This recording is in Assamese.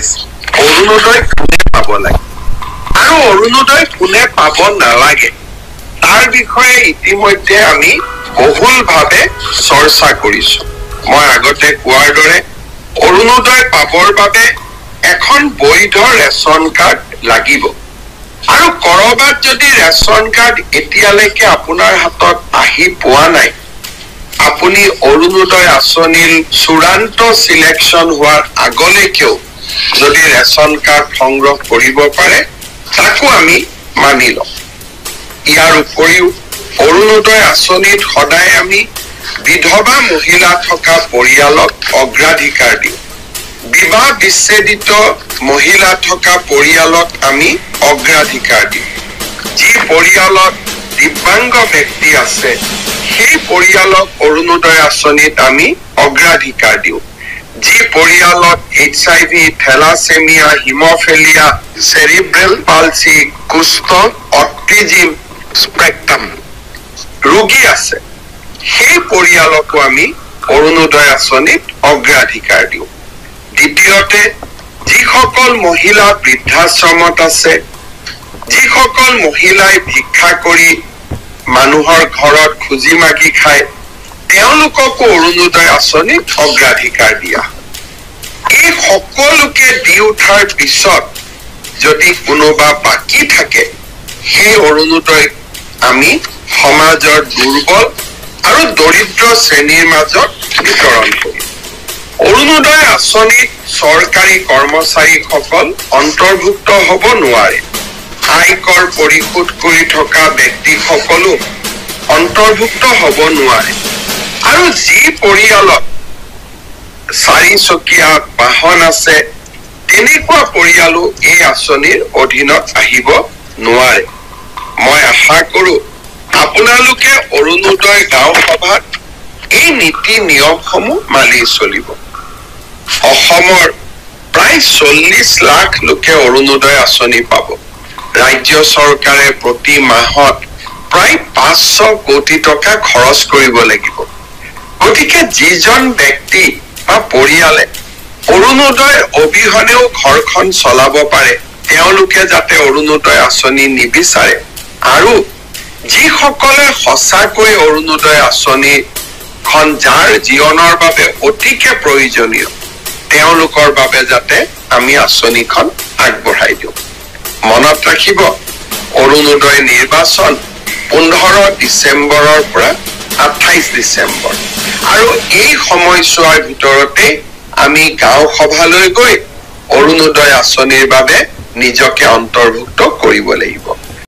পাইছে অৰুণোদয় কোনে পাব লাগে আৰু অৰুণোদয় কোনে পাব নালাগে তাৰ বিষয়ে ইতিমধ্যে আমি বহুলভাৱে চৰ্চা কৰিছো মই আগতে কোৱাৰ দৰে অৰুণোদয় পাবৰ বাবে এখন বৈধ ৰেচন কাৰ্ড লাগিব আৰু কৰবাত যদি ৰেচন কাৰ্ড এতিয়ালৈকে আপোনাৰ হাতত আহি পোৱা নাই আপুনি অৰুণোদয় আঁচনিৰ চূড়ান্ত সিলেকশন হোৱাৰ আগলৈকেও যদি ৰেচন কাৰ্ড সংগ্ৰহ কৰিব পাৰে তাকো আমি মানি লওঁ ইয়াৰ উপৰিও অৰুণোদয় আঁচনিত সদায় আমি বিধৱা মহিলা থকা পৰিয়ালক অগ্ৰাধিকাৰ দিওঁ বিবাহ বিচ্ছেদিত মহিলা থকা পৰিয়ালক আমি অগ্ৰাধিকাৰ দিওঁ যি পৰিয়ালত দিব্যাংগ ব্যক্তি আছে সেই পৰিয়ালক অৰুণোদয় আঁচনিত আমি অগ্ৰাধিকাৰ দিওঁ যি পৰিয়ালত HIV থ্যালাসেমিয়া হিমোফিলিয়া সেৰিব্ৰেল পালসি কুষ্ঠ অটিজম স্পেক্ট্ৰাম ৰোগী আছে সেই পৰিয়ালকো আমি অৰুণোদয় আঁচনিত অগ্ৰাধিকাৰ দিওঁ দ্বিতীয়তে যিসকল মহিলা বৃদ্ধাশ্ৰমত আছে যিসকল মহিলাই ভিক্ষা কৰি মানুহৰ ঘৰত খুজি মাগি খায় তেওঁলোককো অৰুণোদয় আঁচনিত অগ্ৰাধিকাৰ দিয়া এই সকলোকে দি উঠাৰ পিছত যদি কোনোবা বাকী থাকে সেই অৰুণোদয় আমি সমাজৰ দুৰ্বল আৰু দৰিদ্ৰ শ্ৰেণীৰ মাজত বিতৰণ কৰিম অৰুণোদয় আঁচনিত চৰকাৰী কৰ্মচাৰীসকল অন্তৰ্ভুক্ত হ'ব নোৱাৰে আয়কৰ পৰিশোধ কৰি থকা ব্যক্তিসকলো অন্তৰ্ভুক্ত হ'ব নোৱাৰে আৰু যি পৰিয়ালত 4 চকীয়া বাহন আছে তেনেকুৱা পৰিয়ালো এই আঁচনিৰ অধীনত আহিব নোৱাৰে মই আশা কৰো আপোনালোকে অৰুণোদয় গাঁও সভাত এই নীতি নিয়মসমূহ মানি চলিব অসমৰ প্ৰায় 40 লাখ লোকে অৰুণোদয় আঁচনি পাব ৰাজ্য চৰকাৰে প্ৰতি মাহত প্ৰায় 500 কোটি টকা খৰচ কৰিব লাগিব গতিকে যিজন ব্যক্তি বা পৰিয়ালে অৰুণোদয় অবিহনেও ঘৰখন চলাব পাৰে তেওঁলোকে যাতে অৰুণোদয় আঁচনি নিবিচাৰে আৰু যিসকলে সঁচাকৈ অৰুণোদয় আঁচনি খন যাৰ জীৱনৰ বাবে অতিকে প্ৰয়োজনীয় তেওঁলোকৰ বাবে যাতে আমি আঁচনিখন আগবঢ়াই দিওঁ মনত ৰাখিব অৰুণোদয় নিৰ্বাচন 15 ডিসেম্বৰৰ পৰা 28 ডিসেম্বৰ আৰু এই সময়ছোৱাৰ ভিতৰতে আমি গাঁও সভালৈ গৈ অৰুণোদয় আঁচনিৰ বাবে নিজকে অন্তৰ্ভুক্ত কৰিব লাগিব